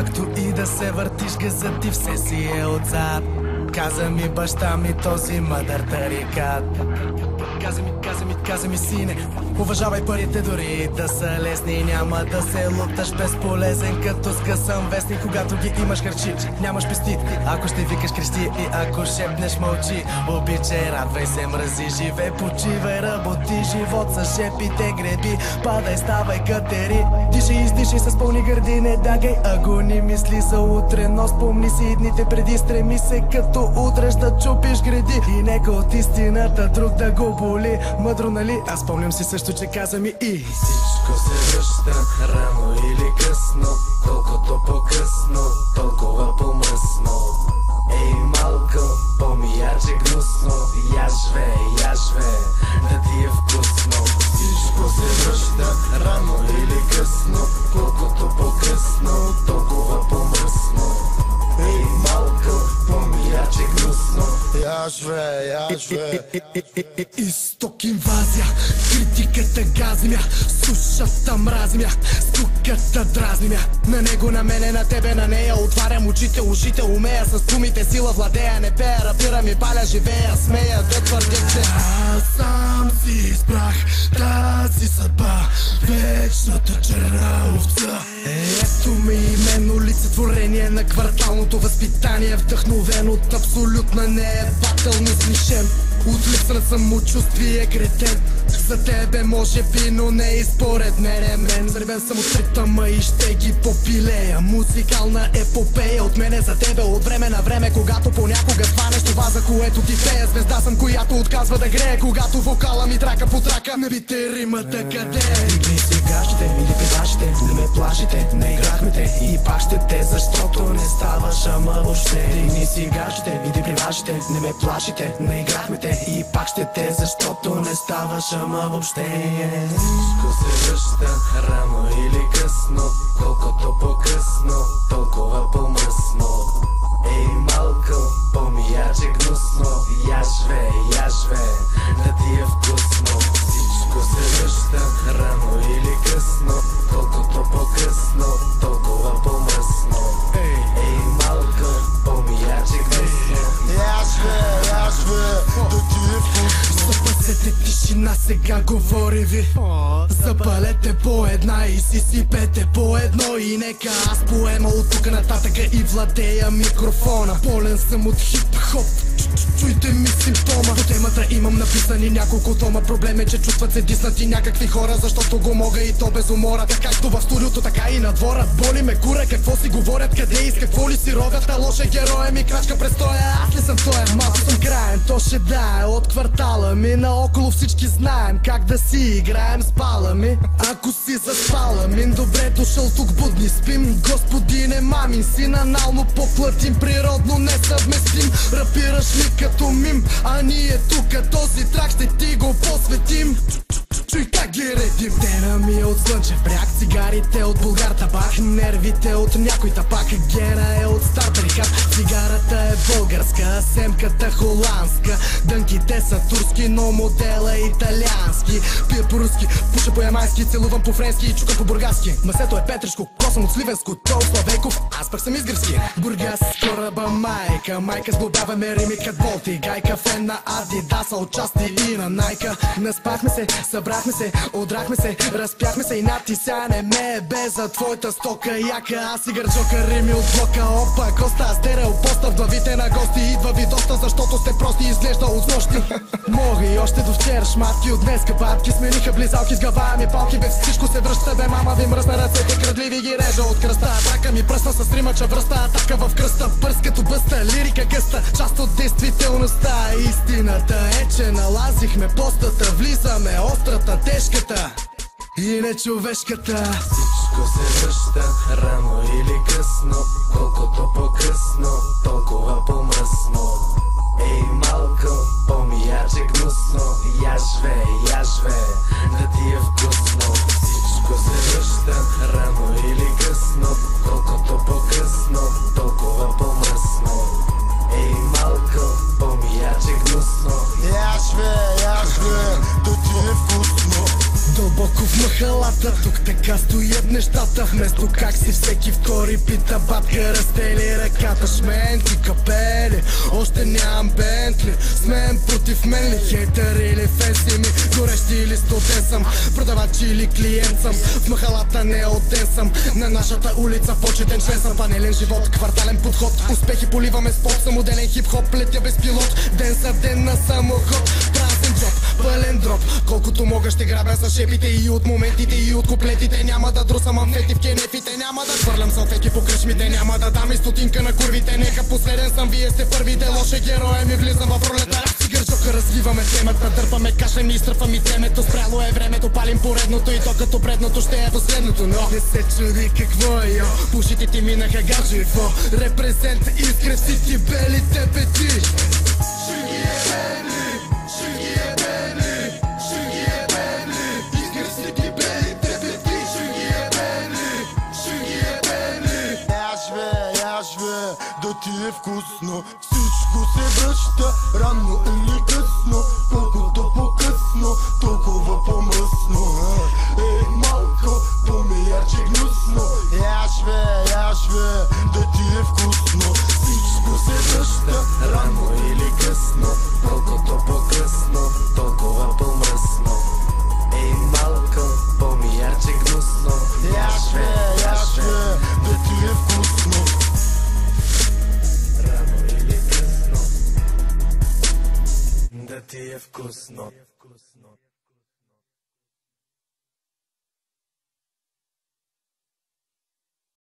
Както и да се въртиш, газът ти все си е отзад. Каза ми баща ми този мъдър тарикат. Каза ми сине, уважавай парите дори да са лесни. Няма да се луташ безполезен като скъсан вестник. Когато ги имаш харчи, нямаш пести. Ако ще викаш крещи и ако шепнеш мълчи. Обичай, радвай се, мрази, живей, почивай, работи. Живот с шепите греби, падай, ставай, катери. Дишай, издишай с пълни гърди, не дагай агони мисли за утре. Но спомни си дните преди, стреми се като удръж да чупиш гради. И нека от истината друг да го боли. Мъдро, нали? Аз спомням си също, че каза ми и всичко се връща, рано или късно. Колкото по-късно, толкова по-мръсно. Ей, малко, по-мияче гнусно. Я живее, да ти е вкусно. Всичко се връща, рано или късно. Колкото по-късно, толкова по-мръсно. Ей, малко, по-мияче гнусно. Я живее. Изток инвазия, критиката газимя, сушата мразимя, скуката дразнимя. На него, на мене, на тебе, на нея. Отварям очите, ушите, умея с думите сила владея. Не пея, рапирам и паля, живея, смея да твърдя, че аз сам си избрах тази съдба, вечната черна овца. Ето ми именно олицетворение на кварталното възпитание, вдъхновен от абсолютна неебателност мишен. От липса на самочувствие кретен. За тебе може би, но не и според мен. Заребен съм от ритъма и ще ги попилея. Музикална епопея от мене за тебе от време на време. Когато понякога хванеш това, за което ти пея. Звезда съм, която отказва да грее. Когато вокала ми трака по трака, не бите римата къде. Дигни си гащите или педашите, не ме плашите, не играхме те и пак ще те, защото не ставаш ама въобще. Дигни си гащите или приважите, не ме плашите, не играхме те и пак ще те, защото не ставаш ама въобще. Всичко се връща, рано или късно. Колкото по-късно, толкова по-мръсно. Ей, малко, по-мияче гнусно. Я живее, да ти е вкусно. Всичко се връща, рано или късно. Колкото по-късно, толкова по-мръсно. Ей, малко, по-мияче гнусно. Я живее, да ти е вкусно. Запасете тишина, сега говори ви. Запалете по една и си сипете по едно. И нека аз поема от тук нататъка и владея микрофона. Болен съм от хип-хоп, чуйте ми симптома. По темата имам написани няколко тома. Проблем е, че чувстват се диснати някакви хора, защото го мога и то без умора. Както в студиото, така и на двора. Боли ме кура, какво си говорят, къде и с какво ли си ровят. А лоша героя ми крачка престоя. Аз ли съм тоя? Малко съм краен, то ще да е от квартала ми. Наоколо всички знаем как да си играем с пала ми. Ако си заспала мин, добре дошъл тук, будни спим. Господине, мамин син, анално поплатим, природно несъвместим. Рапираш ли като мим, а ние тук този трак ще ти го посветим. Чуй как ги редим. Дена ми е от слънчев бряг, цигарите от Булгар табак, нервите от някой тапак, гена е от стар брикат. Цигарата е българска, семката холандска, дънките са турски, но модела е италиански. Пия по-руски, пуша по-ямайски, целувам по-френски и чукам по-бургаски. Масето е петришко, косъм от Сливенско, Тол Славейков, аз пък съм изгревски. Бургас, кораба майка, майка сглобяваме рими кът болти. Гайка, фен на Адидаса, отчасти и на Найка. Наспахме се, събрахме се, одрахме се, разпяхме се и натисяне ме бе за твоята стока яка. Аз и гърджока, рими от блока, опа, коста, стерео, поста в главите на гости. Идва ви доста, защото сте прости, изглежда от нощи. Мога и още до вчера, шматки от днеска, бабки смениха близалки с глава ми палки. Бе всичко се връща, бе мама ви мръсна ръцете, крадливи ги режа от кръста. Атака ми пръсна с римача връста, атака в кръста, бърз като бъста, лирика гъста, част от действителността. Истината е, че налазихме постата, влизаме острата, тежката и нечовешката. Всичко се връща, рано или късно. Колкото по-късно, толкова по-мръсно. Ей, малко, по-мияче гнусно. Я живее, да ти е вкусно. Всичко се връща, рано или късно. Колкото по-късно, толкова по-мръсно. Ей, малко, по-мияче гнусно. Я живее, да ти е вкусно. Дълбоко в махалата, тук така Така стоят нещата, вместо как си всеки втори пита бабка, разтели ръката, шменти, капели. Още нямам Бентли, с мен против мен ли, хейтър или фенси ми, горещи или студен съм, продавач или клиент съм, в махалата не от ден съм, на нашата улица почетен член съм. Панелен живот, квартален подход, успехи поливаме с пот, самоделен хип-хоп, летя без пилот, ден за ден на самоход, празен джоб, пълен дроп, колкото мога ще грабя с шепите и от моментите и от куплетите, няма да друсам амфети в кенефите, няма да хвърлям салфети по кръчмите, няма да дам и стотинка на курвите, нека последен съм, вие сте първите, лоше героя ми, влизам в ролята. Гърчока развиваме темата, дърпаме каша, ми изтръпвам и темето, спряло е времето, палим поредното и то като предното ще е последното, но не се чуди какво е, йо, пушите ти минаха гаджево, репрезент искрев всички белите пети. Да ти е вкусно, всичко се връща, рано или късно, колкото по-късно, толкова по-мръсно. Ей, малко, по-миярче гнусно, яшве, да ти е вкусно, всичко се връща, рано или късно, колкото по-късно, толкова по-мръсно. Ей, малко, по-миярче гнусно, яшве, да ти е вкусно. Да ти е вкусно.